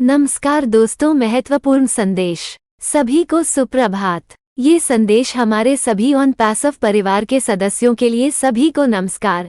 नमस्कार दोस्तों, महत्वपूर्ण संदेश। सभी को सुप्रभात। ये संदेश हमारे सभी ऑन पैसिव परिवार के सदस्यों के लिए सभी को नमस्कार।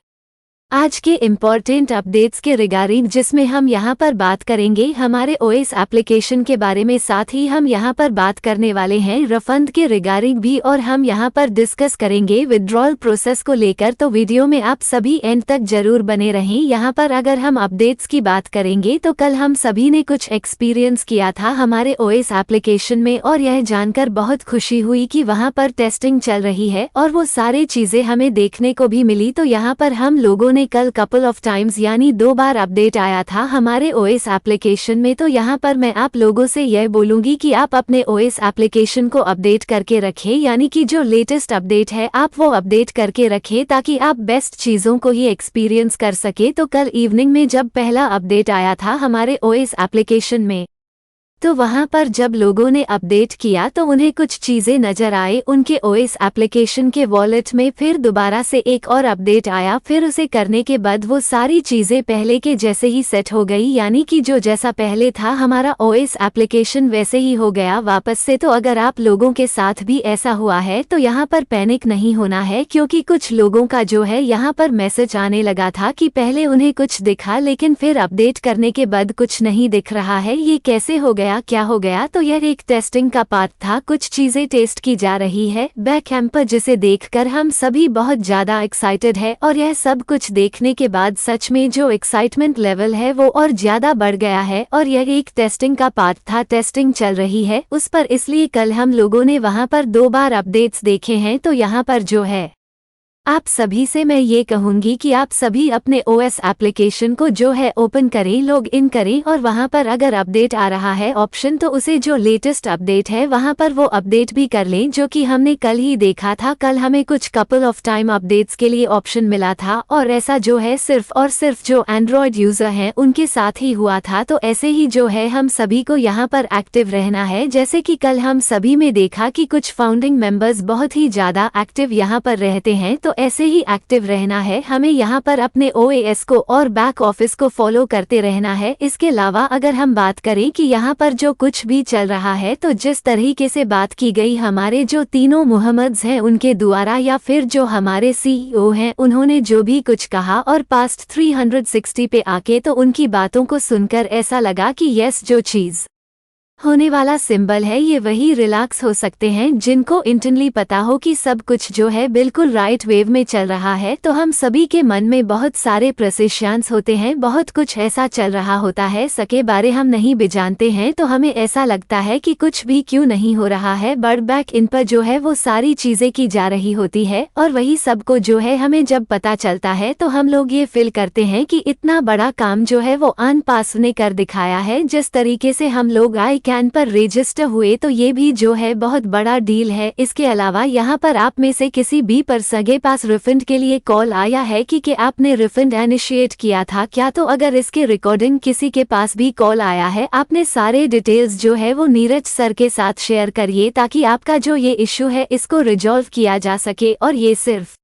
आज के इम्पोर्टेंट अपडेट्स के रिगार्डिंग जिसमें हम यहाँ पर बात करेंगे हमारे ओएस एप्लीकेशन के बारे में, साथ ही हम यहाँ पर बात करने वाले हैं रिफंड के रिगार्डिंग भी, और हम यहाँ पर डिस्कस करेंगे विड्रॉल प्रोसेस को लेकर। तो वीडियो में आप सभी एंड तक जरूर बने रहें। यहाँ पर अगर हम अपडेट्स की बात करेंगे तो कल हम सभी ने कुछ एक्सपीरियंस किया था हमारे ओएस एप्लीकेशन में, और यह जानकर बहुत खुशी हुई कि वहाँ पर टेस्टिंग चल रही है और वो सारी चीजें हमें देखने को भी मिली। तो यहाँ पर हम लोगों ने कल कपल ऑफ टाइम्स यानी 2 बार अपडेट आया था हमारे ओएस एप्लीकेशन में। तो यहाँ पर मैं आप लोगों से यह बोलूंगी कि आप अपने ओएस एप्लीकेशन को अपडेट करके रखें, यानी कि जो लेटेस्ट अपडेट है आप वो अपडेट करके रखें ताकि आप बेस्ट चीजों को ही एक्सपीरियंस कर सके। तो कल इवनिंग में जब पहला अपडेट आया था हमारे ओएस एप्लीकेशन में, तो वहां पर जब लोगों ने अपडेट किया तो उन्हें कुछ चीजें नजर आए उनके ओएस एप्लीकेशन के वॉलेट में। फिर दोबारा से एक और अपडेट आया, फिर उसे करने के बाद वो सारी चीजें पहले के जैसे ही सेट हो गई, यानी कि जो जैसा पहले था हमारा ओएस एप्लीकेशन वैसे ही हो गया वापस से। तो अगर आप लोगों के साथ भी ऐसा हुआ है तो यहाँ पर पैनिक नहीं होना है, क्योंकि कुछ लोगों का जो है यहाँ पर मैसेज आने लगा था कि पहले उन्हें कुछ दिखा लेकिन फिर अपडेट करने के बाद कुछ नहीं दिख रहा है। ये कैसे हो गया, क्या हो गया? तो यह एक टेस्टिंग का पार्ट था, कुछ चीजें टेस्ट की जा रही है बैक एंड पर, जिसे देखकर हम सभी बहुत ज्यादा एक्साइटेड है। और यह सब कुछ देखने के बाद सच में जो एक्साइटमेंट लेवल है वो और ज्यादा बढ़ गया है। और यह एक टेस्टिंग का पार्ट था, टेस्टिंग चल रही है उस पर, इसलिए कल हम लोगों ने वहां पर 2 बार अपडेट्स देखे हैं। तो यहाँ पर जो है आप सभी से मैं ये कहूंगी कि आप सभी अपने ओएस एप्लीकेशन को जो है ओपन करें, लॉग इन करें, और वहां पर अगर अपडेट आ रहा है ऑप्शन तो उसे जो लेटेस्ट अपडेट है वहां पर वो अपडेट भी कर लें, जो कि हमने कल ही देखा था। कल हमें कुछ कपल ऑफ टाइम अपडेट्स के लिए ऑप्शन मिला था, और ऐसा जो है सिर्फ और सिर्फ जो एंड्रॉयड यूजर हैं उनके साथ ही हुआ था। तो ऐसे ही जो है हम सभी को यहाँ पर एक्टिव रहना है, जैसे कि कल हम सभी में देखा कि कुछ फाउंडिंग मेंबर्स बहुत ही ज्यादा एक्टिव यहाँ पर रहते हैं। तो ऐसे ही एक्टिव रहना है हमें यहाँ पर अपने ओएस को और बैक ऑफिस को फॉलो करते रहना है। इसके अलावा अगर हम बात करें कि यहाँ पर जो कुछ भी चल रहा है, तो जिस तरीके से बात की गई हमारे जो तीनों मुहम्मद्स हैं उनके द्वारा, या फिर जो हमारे सीईओ हैं उन्होंने जो भी कुछ कहा, और पास्ट 360 पे आके तो उनकी बातों को सुनकर ऐसा लगा कि यस, जो चीज होने वाला सिंबल है ये वही रिलैक्स हो सकते हैं जिनको इंटरनली पता हो कि सब कुछ जो है बिल्कुल राइट वेव में चल रहा है। तो हम सभी के मन में बहुत सारे प्रेसिशंस होते हैं, बहुत कुछ ऐसा चल रहा होता है सके बारे हम नहीं भी जानते हैं, तो हमें ऐसा लगता है कि कुछ भी क्यों नहीं हो रहा है, बट बैक इन पर जो है वो सारी चीजें की जा रही होती है। और वही सबको जो है हमें जब पता चलता है तो हम लोग ये फील करते हैं कि इतना बड़ा काम जो है वो आन पास ने कर दिखाया है। जिस तरीके से हम लोग आई कैन पर रजिस्टर हुए तो ये भी जो है बहुत बड़ा डील है। इसके अलावा यहाँ पर आप में से किसी भी पर्सन के पास रिफंड के लिए कॉल आया है कि आपने रिफंड इनिशिएट किया था क्या? तो अगर इसके रिकॉर्डिंग किसी के पास भी कॉल आया है, आपने सारे डिटेल्स जो है वो नीरज सर के साथ शेयर करिए ताकि आपका जो ये इश्यू है इसको रिजॉल्व किया जा सके। और ये सिर्फ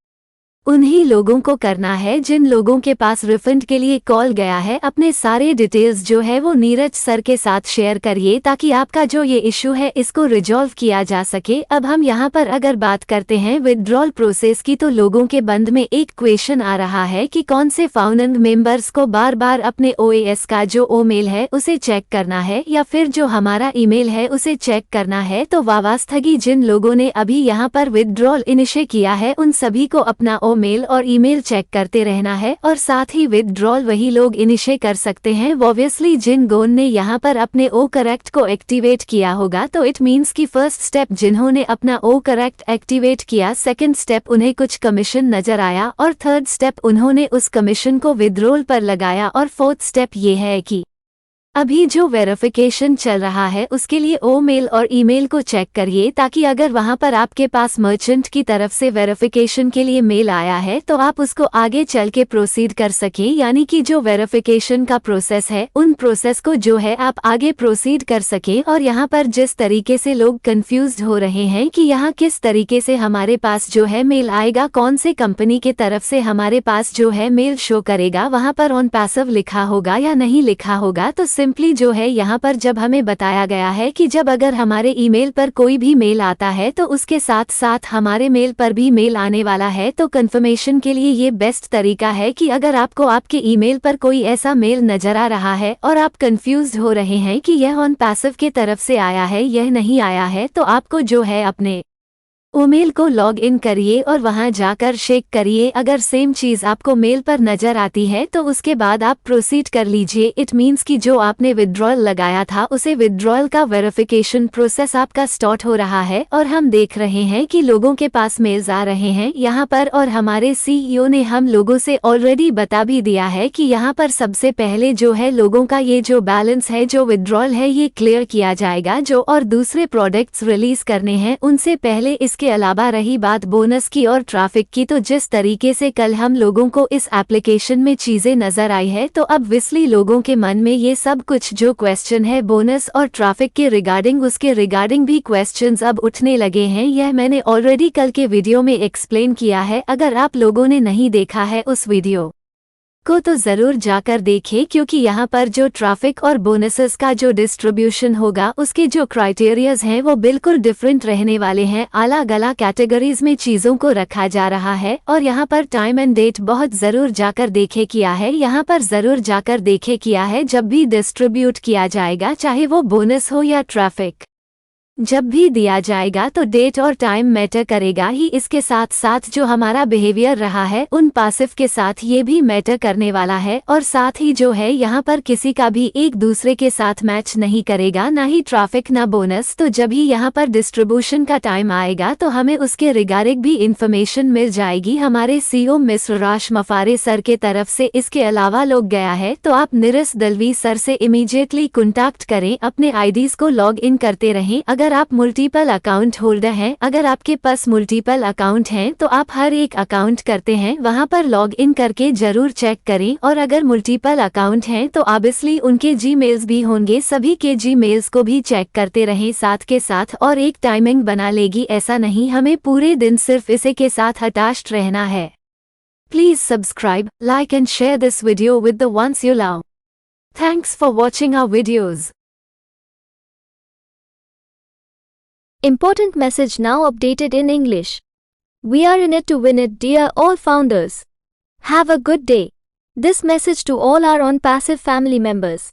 उन्हीं लोगों को करना है जिन लोगों के पास रिफंड के लिए कॉल गया है। अपने सारे डिटेल्स जो है वो नीरज सर के साथ शेयर करिए ताकि आपका जो ये इश्यू है इसको रिजॉल्व किया जा सके। अब हम यहाँ पर अगर बात करते हैं विड्रॉल प्रोसेस की, तो लोगों के बंद में एक क्वेश्चन आ रहा है कि कौन से फाउंडिंग मेंबर्स को बार बार अपने ओएस का जो ईमेल है उसे चेक करना है, या फिर जो हमारा ईमेल है उसे चेक करना है। तो वास्तविक जिन लोगों ने अभी यहाँ पर विड्रॉल इनिशिएट किया है उन सभी को अपना मेल और ईमेल चेक करते रहना है, और साथ ही विड्रॉल वही लोग इनिशिएट कर सकते हैं ऑब्वियसली जिन गोन ने यहाँ पर अपने ओ करेक्ट को एक्टिवेट किया होगा। तो इट मीन्स कि फर्स्ट स्टेप जिन्होंने अपना ओ करेक्ट एक्टिवेट किया, सेकंड स्टेप उन्हें कुछ कमीशन नजर आया, और थर्ड स्टेप उन्होंने उस कमीशन को विड्रॉल पर लगाया, और फोर्थ स्टेप ये है कि अभी जो वेरिफिकेशन चल रहा है उसके लिए मेल और ईमेल को चेक करिए, ताकि अगर वहां पर आपके पास मर्चेंट की तरफ से वेरिफिकेशन के लिए मेल आया है तो आप उसको आगे चल के प्रोसीड कर सकें, यानी कि जो वेरिफिकेशन का प्रोसेस है उन प्रोसेस को जो है आप आगे प्रोसीड कर सकें। और यहाँ पर जिस तरीके से लोग कंफ्यूज्ड हो रहे हैं कि यहाँ किस तरीके से हमारे पास जो है मेल आएगा, कौन से कंपनी के तरफ से हमारे पास जो है मेल शो करेगा, वहां पर ऑन पैसिव लिखा होगा या नहीं लिखा होगा, तो सिंपली जो है यहाँ पर जब हमें बताया गया है कि जब अगर हमारे ईमेल पर कोई भी मेल आता है तो उसके साथ साथ हमारे मेल पर भी मेल आने वाला है, तो कंफर्मेशन के लिए ये बेस्ट तरीका है कि अगर आपको आपके ईमेल पर कोई ऐसा मेल नजर आ रहा है और आप कंफ्यूज्ड हो रहे हैं कि यह ऑन पैसिव के तरफ से आया है यह नहीं आया है, तो आपको जो है अपने ईमेल को लॉग इन करिए और वहां जाकर चेक करिए। अगर सेम चीज़ आपको मेल पर नज़र आती है तो उसके बाद आप प्रोसीड कर लीजिए। इट मीन्स कि जो आपने विड्रॉल लगाया था उसे विड्रॉल का वेरिफिकेशन प्रोसेस आपका स्टार्ट हो रहा है और हम देख रहे हैं कि लोगों के पास मेल्स आ रहे हैं यहाँ पर, और हमारे सीईओ ने हम लोगों से ऑलरेडी बता भी दिया है कि यहाँ पर सबसे पहले जो है लोगों का ये जो बैलेंस है जो विड्रॉल है ये क्लियर किया जाएगा जो और दूसरे प्रोडक्ट्स रिलीज करने हैं उनसे पहले। इसके अलावा रही बात बोनस की और ट्रैफिक की, तो जिस तरीके से कल हम लोगों को इस एप्लीकेशन में चीजें नजर आई है तो अब विस्ली लोगों के मन में ये सब कुछ जो क्वेश्चन है बोनस और ट्रैफिक के रिगार्डिंग उसके रिगार्डिंग भी क्वेश्चंस अब उठने लगे हैं। यह मैंने ऑलरेडी कल के वीडियो में एक्सप्लेन किया है, अगर आप लोगों ने नहीं देखा है उस वीडियो को तो ज़रूर जाकर देखें, क्योंकि यहाँ पर जो ट्रैफिक और बोनसेस का जो डिस्ट्रीब्यूशन होगा उसके जो क्राइटेरियाज हैं वो बिल्कुल डिफरेंट रहने वाले हैं। अलग अलग कैटेगरीज में चीज़ों को रखा जा रहा है और यहाँ पर टाइम एंड डेट बहुत ज़रूर जाकर देखे किया है, यहाँ पर ज़रूर जाकर देखे किया है। जब भी डिस्ट्रीब्यूट किया जाएगा चाहे वो बोनस हो या ट्रैफिक जब भी दिया जाएगा तो डेट और टाइम मैटर करेगा ही। इसके साथ साथ जो हमारा बिहेवियर रहा है उन पासिव के साथ ये भी मैटर करने वाला है, और साथ ही जो है यहाँ पर किसी का भी एक दूसरे के साथ मैच नहीं करेगा, ना ही ट्रैफिक ना बोनस। तो जब ही यहाँ पर डिस्ट्रीब्यूशन का टाइम आएगा तो हमें उसके रिगार्डिंग भी इंफॉर्मेशन मिल जाएगी हमारे सीईओ मिस्टर राश मफारे सर के तरफ से। इसके अलावा लोग गया है तो आप निरस दलवी सर से इमीडिएटली कॉन्टैक्ट करें, अपने आईडीज को लॉग इन करते रहें। अगर आप मल्टीपल अकाउंट होल्डर हैं, अगर आपके पास मल्टीपल अकाउंट हैं तो आप हर एक अकाउंट करते हैं वहां पर लॉग इन करके जरूर चेक करें। और अगर मल्टीपल अकाउंट हैं तो ऑब्वियसली उनके जीमेल्स भी होंगे, सभी के जीमेल्स को भी चेक करते रहें साथ के साथ, और एक टाइमिंग बना लेगी। ऐसा नहीं हमें पूरे दिन सिर्फ इसी के साथ अटैच्ड रहना है। Please subscribe, like and share this video with the ones you love. Thanks for watching our videos. Important message now updated in English. We are in it to win it, dear all founders. Have a good day. This message to all our on-passive family members.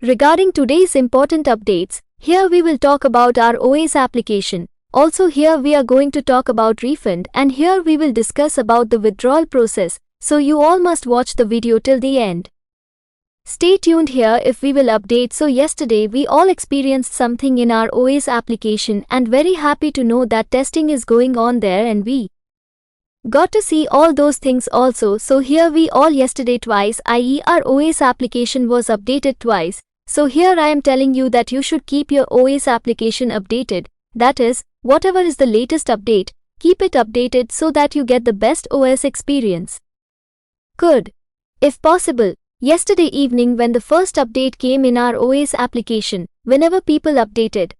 Regarding today's important updates, here we will talk about our OAS application. Also here we are going to talk about refund, and here we will discuss about the withdrawal process, so you all must watch the video till the end. Stay tuned here if we will update. So yesterday we all experienced something in our OAS application and very happy to know that testing is going on there and we got to see all those things also. So here we all yesterday twice, i.e. our OAS application was updated twice. So here I am telling you that you should keep your OAS application updated. That is, whatever is the latest update, keep it updated so that you get the best OS experience. Good. If possible, yesterday evening when the first update came in our OAS application, whenever people updated,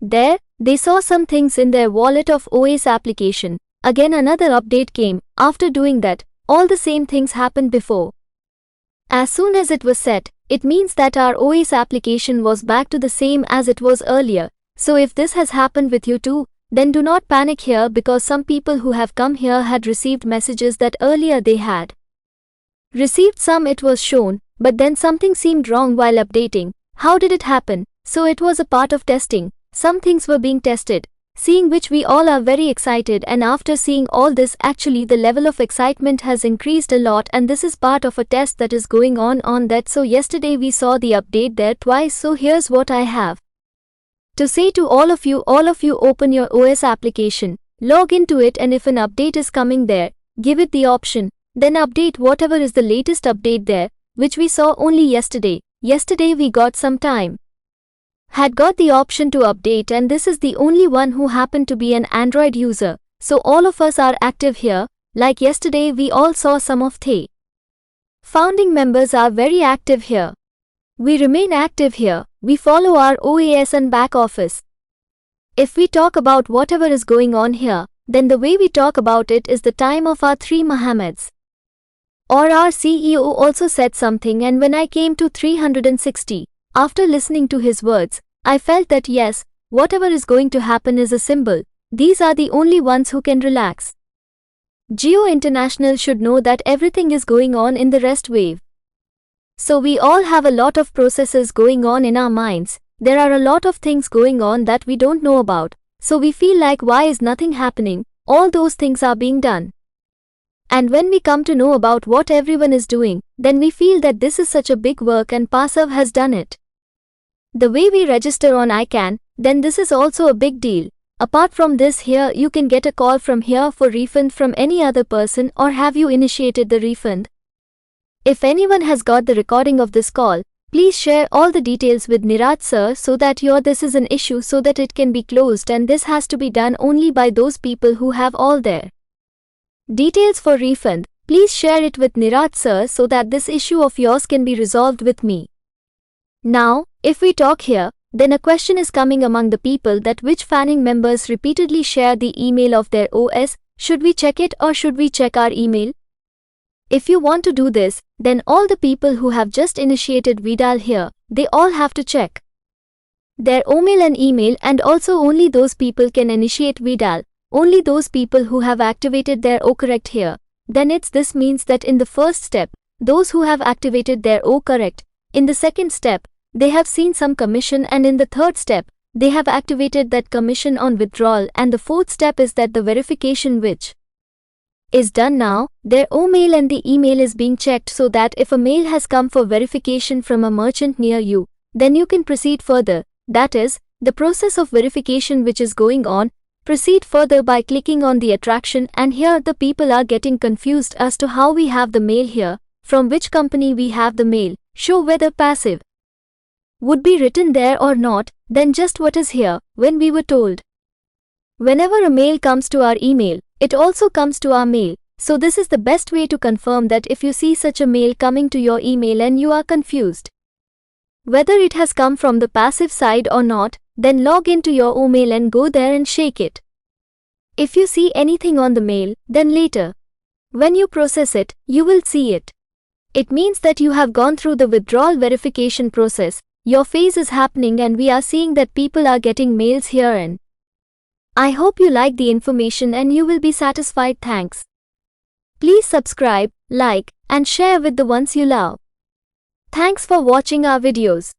there, they saw some things in their wallet of OAS application. Again another update came. After doing that, all the same things happened before. As soon as it was set, it means that our OAS application was back to the same as it was earlier. So if this has happened with you too, then do not panic here, because some people who have come here had received messages that earlier they had received some, it was shown, but then something seemed wrong while updating. How did it happen? So it was a part of testing. Some things were being tested, seeing which we all are very excited, and after seeing all this, actually the level of excitement has increased a lot, and this is part of a test that is going on that. So yesterday we saw the update there twice. So here's what I have to say to all of you. Open your OS application, log into it, and if an update is coming there, give it the option. Then update whatever is the latest update there, which we saw only yesterday. Yesterday we got some time, had got the option to update, and this is the only one who happened to be an Android user. So all of us are active here. Like yesterday we all saw some of the founding members are very active here. We remain active here. We follow our OAS and back office. If we talk about whatever is going on here, then the way we talk about it is the time of our 3 Mohammeds. Or our CEO also said something, and when I came to 360, after listening to his words, I felt that yes, whatever is going to happen is a symbol. These are the only ones who can relax. Jio International should know that everything is going on in the rest wave. So we all have a lot of processes going on in our minds. There are a lot of things going on that we don't know about. So we feel like, why is nothing happening? All those things are being done. And when we come to know about what everyone is doing, then we feel that this is such a big work and Pasav has done it. The way we register on iCan, then this is also a big deal. Apart from this, here you can get a call from here for refund from any other person, or have you initiated the refund? If anyone has got the recording of this call, please share all the details with Niraj sir so that this is an issue so that it can be closed, and this has to be done only by those people who have all their details for refund. Please share it with Niraj sir so that this issue of yours can be resolved with me. Now, if we talk here, then a question is coming among the people that which fanning members repeatedly share the email of their OS. Should we check it or should we check our email? If you want to do this, then all the people who have just initiated Vidal here, they all have to check their OMail and email, and also only those people can initiate Vidal. Only those people who have activated their OCorrect here. Then this means that in the first step, those who have activated their OCorrect. In the second step, they have seen some commission, and in the third step, they have activated that commission on withdrawal, and the fourth step is that the verification which is done now, their OMail and the email is being checked so that if a mail has come for verification from a merchant near you, then you can proceed further. That is, the process of verification which is going on. Proceed further by clicking on the attraction, and here the people are getting confused as to how we have the mail here, from which company we have the mail, show whether passive would be written there or not, then just what is here, when we were told. Whenever a mail comes to our email, it also comes to our mail. So this is the best way to confirm that if you see such a mail coming to your email and you are confused whether it has come from the passive side or not, then log into your OMail and go there and shake it. If you see anything on the mail, then later, when you process it, you will see it. It means that you have gone through the withdrawal verification process, your phase is happening, and we are seeing that people are getting mails here. And I hope you like the information and you will be satisfied. Thanks. Please subscribe, like, and share with the ones you love. Thanks for watching our videos.